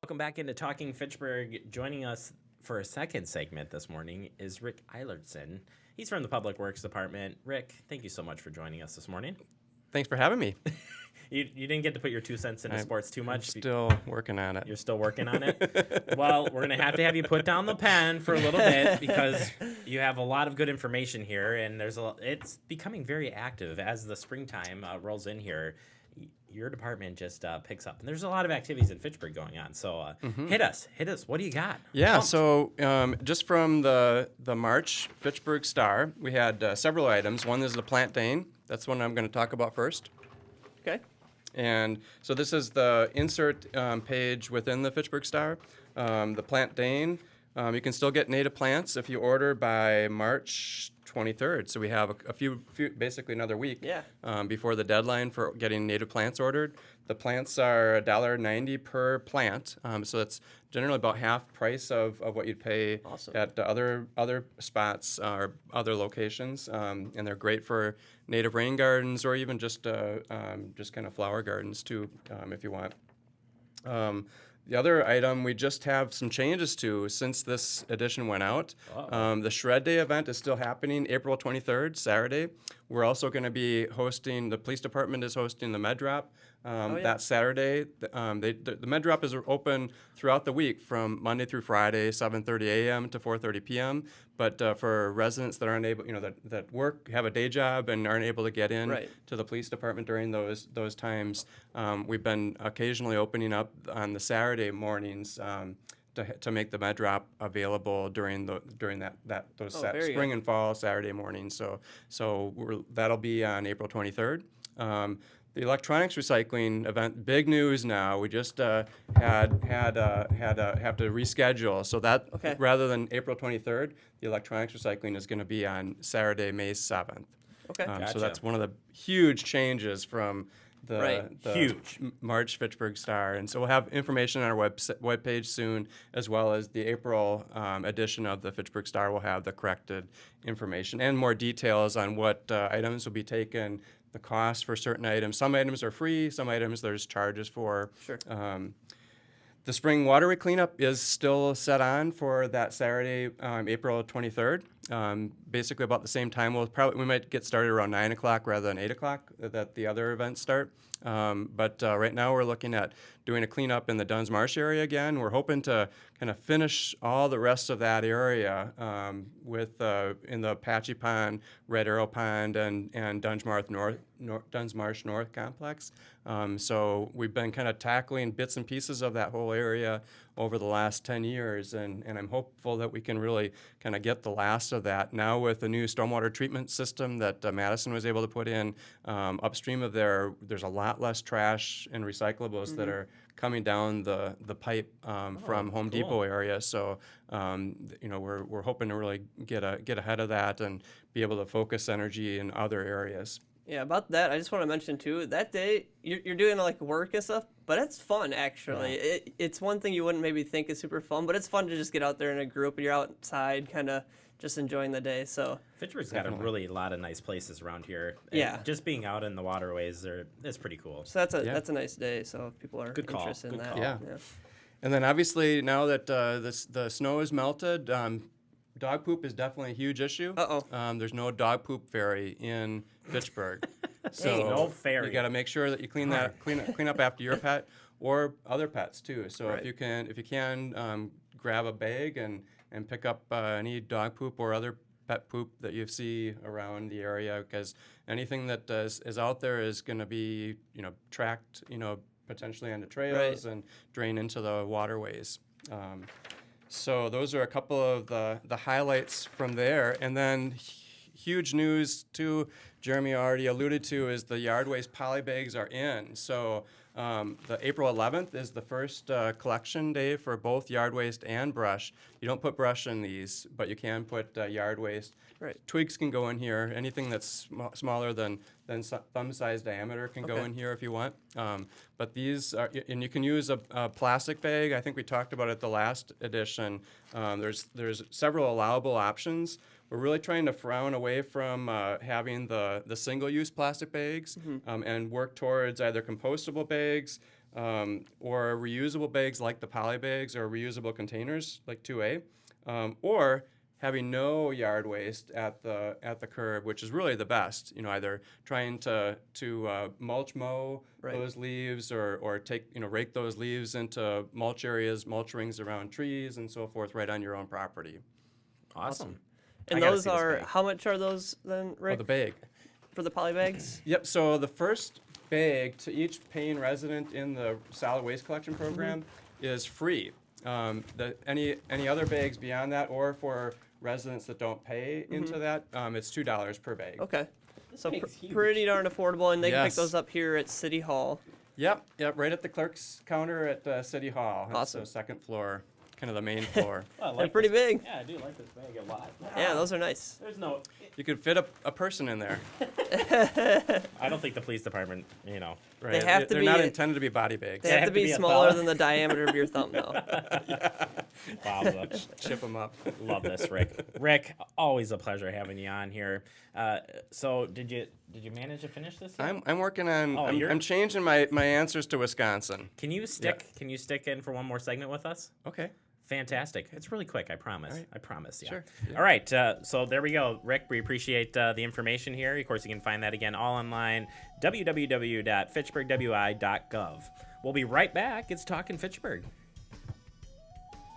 Welcome back into Talking Fitchburg. Joining us for a second segment this morning is Rick Eilertson. He's from the Public Works Department. Rick, thank you so much for joining us this morning. Thanks for having me. You didn't get to put your 2 cents into sports too much. I'm still working on it. You're still working on it? Well, we're going to have you put down the pen for a little bit because you have a lot of good information here, and it's becoming very active as the springtime rolls in here. Your department just picks up. And there's a lot of activities in Fitchburg going on. So hit us. What do you got? Yeah, so just from the March Fitchburg Star, we had several items. One is the Plant Dane. That's one I'm going to talk about first. Okay. And so this is the insert page within the Fitchburg Star. The Plant Dane, you can still get native plants if you order by March 23rd. So we have a few basically another week before the deadline for getting native plants ordered. The plants are $1.90 per plant. So that's generally about half price of what you'd pay at other spots or other locations. And they're great for native rain gardens or even just kind of flower gardens too, if you want. The other item we just have some changes to since this edition went out. The Shred Day event is still happening April 23rd, Saturday. We're also going to be hosting, the police department is hosting the Med Drop that Saturday. The Med Drop is open throughout the week from Monday through Friday, 7:30 a.m. to 4:30 p.m. But for residents that aren't able, that work, have a day job and aren't able to get in to the police department during those times, we've been occasionally opening up on the Saturday mornings to make the Med Drop available during those spring and fall Saturday mornings. So that'll be on April 23rd. The electronics recycling event, big news now. We just have to reschedule. So that rather than April 23rd, the electronics recycling is going to be on Saturday, May 7th. Okay. Gotcha. So that's one of the huge changes from the huge March Fitchburg Star. And so we'll have information on our webpage soon, as well as the April edition of the Fitchburg Star will have the corrected information and more details on what items will be taken, the cost for certain items. Some items are free, some items there's charges for. Sure. The spring waterway cleanup is still set on for that Saturday, April 23rd. Basically about the same time. We might get started around 9 o'clock rather than 8 o'clock that the other events start. But right now we're looking at doing a cleanup in the Duns Marsh area again. We're hoping to kind of finish all the rest of that area in the Apache Pond, Red Arrow Pond, and Duns Marsh North complex. So we've been kind of tackling bits and pieces of that whole area over the last 10 years, and I'm hopeful that we can really kind of get the last of that. Now with the new stormwater treatment system that Madison was able to put in upstream of there, there's a lot less trash and recyclables that are coming down the pipe from Home Depot area. So we're hoping to really get ahead of that and be able to focus energy in other areas. Yeah, about that, I just want to mention too, that day you're doing like work and stuff, but it's fun actually. Yeah. It's one thing you wouldn't maybe think is super fun, but it's fun to just get out there in a group and you're outside kind of just enjoying the day. So Fitchburg's got a lot of nice places around here. Yeah. And just being out in the waterways, it's pretty cool. So that's a nice day. So if people are interested in that. Yeah. And then obviously now that the snow is melted, dog poop is definitely a huge issue. There's no dog poop ferry in Fitchburg. So no ferry. You got to make sure that you clean up after your pet or other pets too. So if you can grab a bag and pick up any dog poop or other pet poop that you see around the area, because anything that is out there is going to be tracked potentially onto trails and drain into the waterways. So those are a couple of the highlights from there. And then huge news too, Jeremy already alluded to, is the yard waste poly bags are in. So the April 11th is the first collection day for both yard waste and brush. You don't put brush in these, but you can put yard waste. Right. Twigs can go in here. Anything that's smaller than thumb-sized diameter can go in here if you want. But these are, and you can use a plastic bag. I think we talked about it the last edition. There's several allowable options. We're really trying to frown away from having the single-use plastic bags and work towards either compostable bags or reusable bags like the poly bags or reusable containers like 2A, or having no yard waste at the curb, which is really the best. Either trying to mulch mow those leaves or take rake those leaves into mulch areas, mulch rings around trees and so forth, right on your own property. Awesome. And those are, how much are those then, Rick? The bag. For the poly bags? Yep. So the first bag to each paying resident in the solid waste collection program is free. Any other bags beyond that, or for residents that don't pay into that, it's $2 per bag. Okay. So bag's huge. pretty darn affordable, and they can pick Yes. those up here at City Hall. Yep, right at the clerk's counter at City Hall. That's Awesome. the second floor, kind of the main floor. Well, I They're like pretty this- big. Yeah, I do like this bag a lot. Yeah, those are nice. There's no. You could fit a person in there. I don't think the police department, Right? have to They're be- not intended to be body bags. They have to be a smaller thumb. than the diameter of your thumb, though. Wow, Chip them up. love this, Rick. Rick, always a pleasure having you on here. So did you manage to finish this yet? I'm working on. Oh, you're- I'm changing my answers to Wisconsin. Can you stick in for one more segment with us? Okay. Fantastic. It's really quick, I promise. right. I promise, yeah. Sure. Yeah. All right, so there we go. Rick, we appreciate the information here. Of course, you can find that again all online, www.fitchburgwi.gov. We'll be right back. It's Talking Fitchburg.